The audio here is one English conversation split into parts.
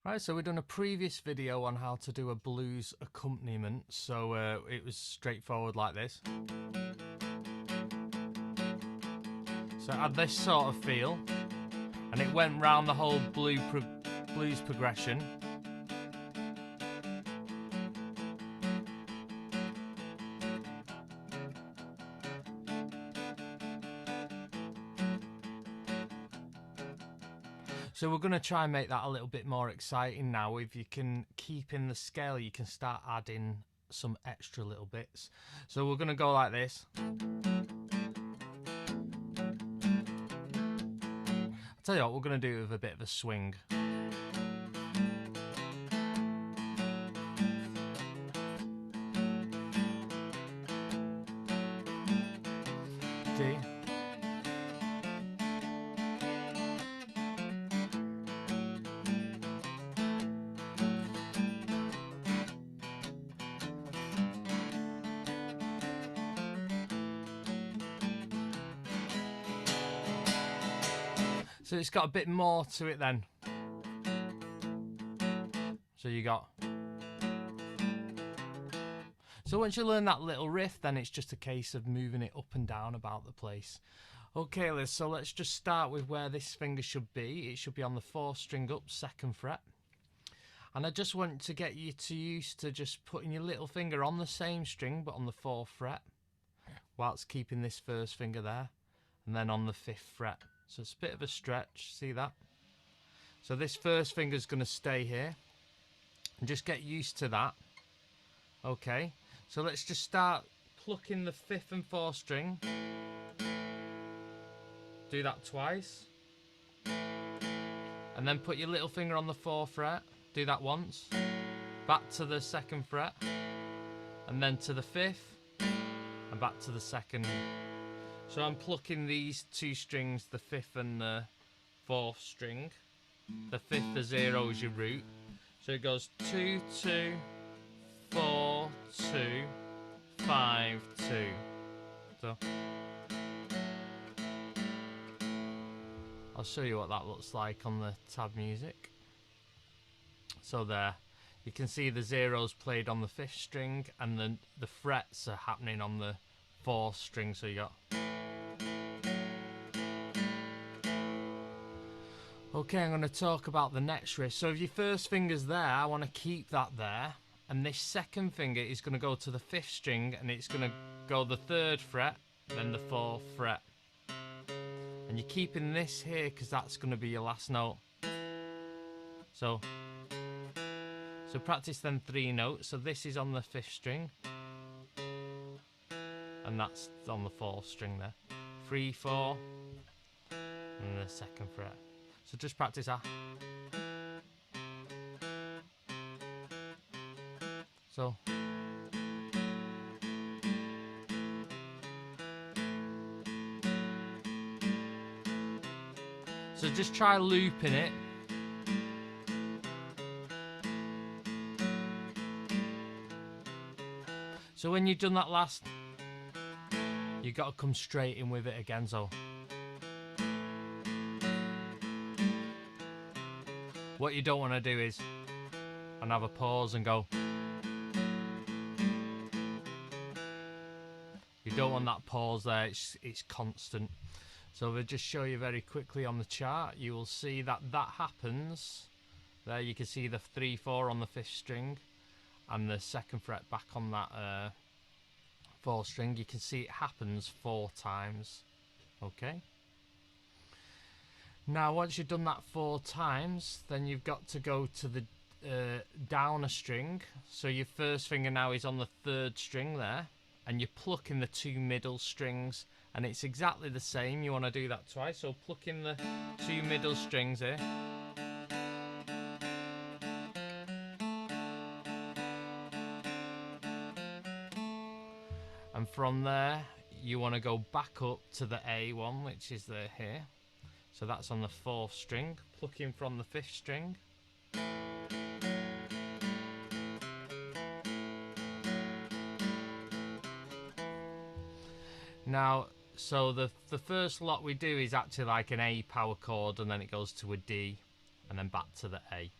Right, so we've done a previous video on how to do a blues accompaniment, so it was straightforward like this. So it had this sort of feel, and it went round the whole blues progression. So we're going to try and make that a little bit more exciting now. If you can keep in the scale, you can start adding some extra little bits. So we're going to go like this. I'll tell you what, we're going to do it with a bit of a swing. D. So it's got a bit more to it then. So you got. So once you learn that little riff, then it's just a case of moving it up and down about the place. Okay, Liz, so let's just start with where this finger should be. It should be on the 4th string up, 2nd fret. And I just want to get you used to just putting your little finger on the same string, but on the 4th fret, whilst keeping this 1st finger there, and then on the 5th fret. So it's a bit of a stretch, see that? So this 1st finger is going to stay here, and just get used to that. Okay, so let's just start plucking the 5th and 4th string. Do that twice. And then put your little finger on the 4th fret. Do that once. Back to the 2nd fret. And then to the 5th. And back to the 2nd. So I'm plucking these 2 strings, the 5th and the 4th string. The 5th, the 0 is your root. So it goes 2, 2, 4, 2, 5, 2. So I'll show you what that looks like on the tab music. So there, you can see the 0's played on the 5th string, and then the frets are happening on the 4th string. So you got. Okay, I'm going to talk about the next riff. So if your 1st finger's there, I want to keep that there. And this 2nd finger is going to go to the 5th string, and it's going to go the 3rd fret, then the 4th fret. And you're keeping this here because that's going to be your last note. So practice them 3 notes. So this is on the 5th string, and that's on the 4th string there. 3, 4, and the 2nd fret. So just practice that. So. So just try looping it. So when you've done that last, you've got to come straight in with it again. So what you don't want to do is and have a pause and go. You don't want that pause there, it's constant. So if I just show you very quickly on the chart, you will see that that happens. There you can see the 3, 4 on the 5th string and the 2nd fret back on that 4th string. You can see it happens 4 times. Okay. Now once you've done that 4 times, then you've got to go to the down a string. So your 1st finger now is on the 3rd string there, and you're plucking the 2 middle strings, and it's exactly the same. You want to do that twice. So plucking the 2 middle strings here. And from there, you want to go back up to the A one, which is the here. So that's on the 4th string, plucking from the 5th string. Now, so the first lot we do is actually like an A power chord, and then it goes to a D, and then back to the A.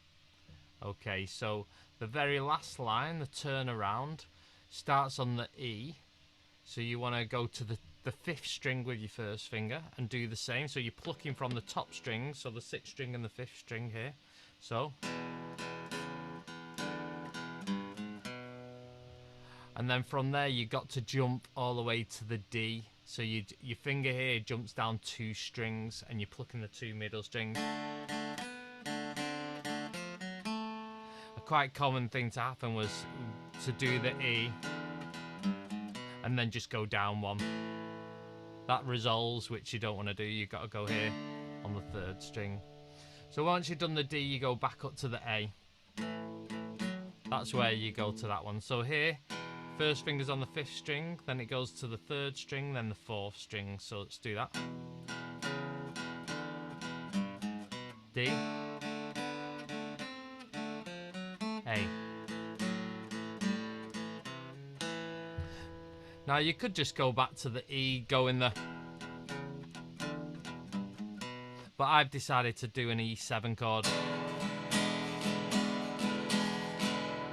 Okay, so the very last line, the turnaround, starts on the E. So you want to go to the 5th string with your first finger and do the same. So you're plucking from the top string, so the 6th string and the 5th string here. So. And then from there you got to jump all the way to the D. So your finger here jumps down 2 strings and you're plucking the 2 middle strings. A quite common thing to happen was to do the E and then just go down 1. That resolves, which you don't want to do. You've got to go here on the 3rd string. So once you've done the D, you go back up to the A. That's where you go to that one. So here, first finger's on the 5th string, then it goes to the 3rd string, then the 4th string. So let's do that. D, A. Now you could just go back to the E, go in the... But I've decided to do an E7 chord.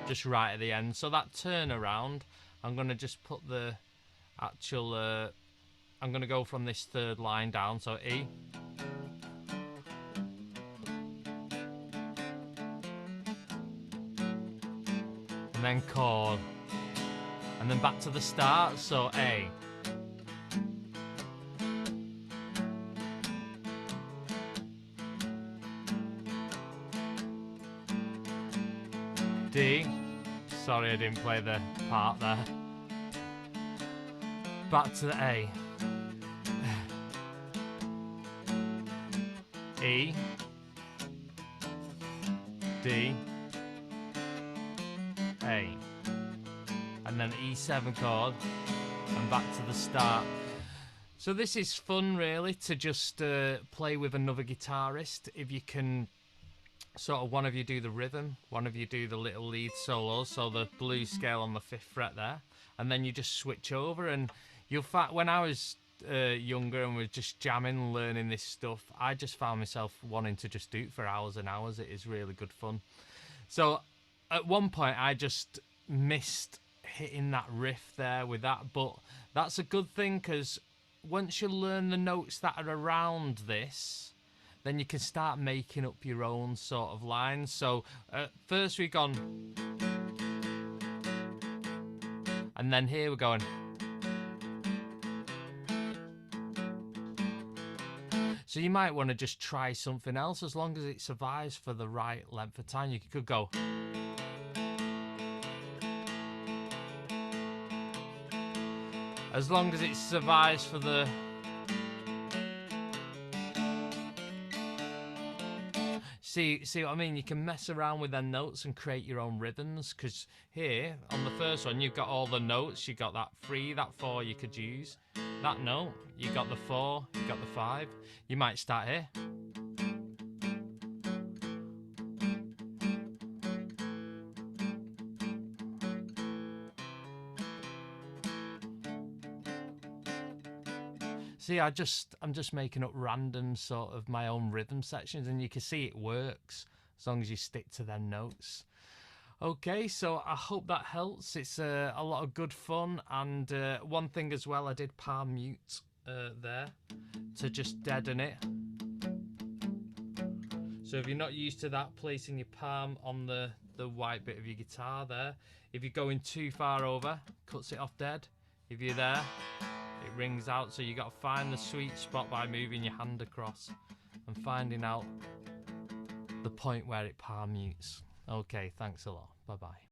Just right at the end. So that turnaround, I'm going to just put the actual... I'm going to go from this 3rd line down, so E. And then chord. And then back to the start, so A. D. Sorry I didn't play the part there. Back to the A. E. D. A. And then E7 chord and back to the start. So this is fun really, to just play with another guitarist. If you can sort of, one of you do the rhythm, one of you do the little lead solos, so the blues scale on the 5th fret there, and then you just switch over. And you'll find, when I was younger and was just jamming, learning this stuff, I just found myself wanting to just do it for hours and hours. It is really good fun. So at one point I just missed hitting that riff there with that, but that's a good thing, because once you learn the notes that are around this, then you can start making up your own sort of lines. So first we've gone, and then here we're going. So you might want to just try something else, as long as it survives for the right length of time. You could go. As long as it survives for the... See what I mean? You can mess around with their notes and create your own rhythms, because here, on the first one, you've got all the notes. You've got that 3, that 4 you could use. That note, you got the 4, you got the 5. You might start here. See, I'm just making up random sort of my own rhythm sections, and you can see it works as long as you stick to their notes. Okay, so I hope that helps. It's a lot of good fun, and one thing as well, I did palm mute there to just deaden it. So if you're not used to that, placing your palm on the white bit of your guitar there. If you're going too far over, cuts it off dead. If you're there, it rings out. So you got to find the sweet spot by moving your hand across and finding out the point where it palm mutes. Okay, thanks a lot. Bye bye.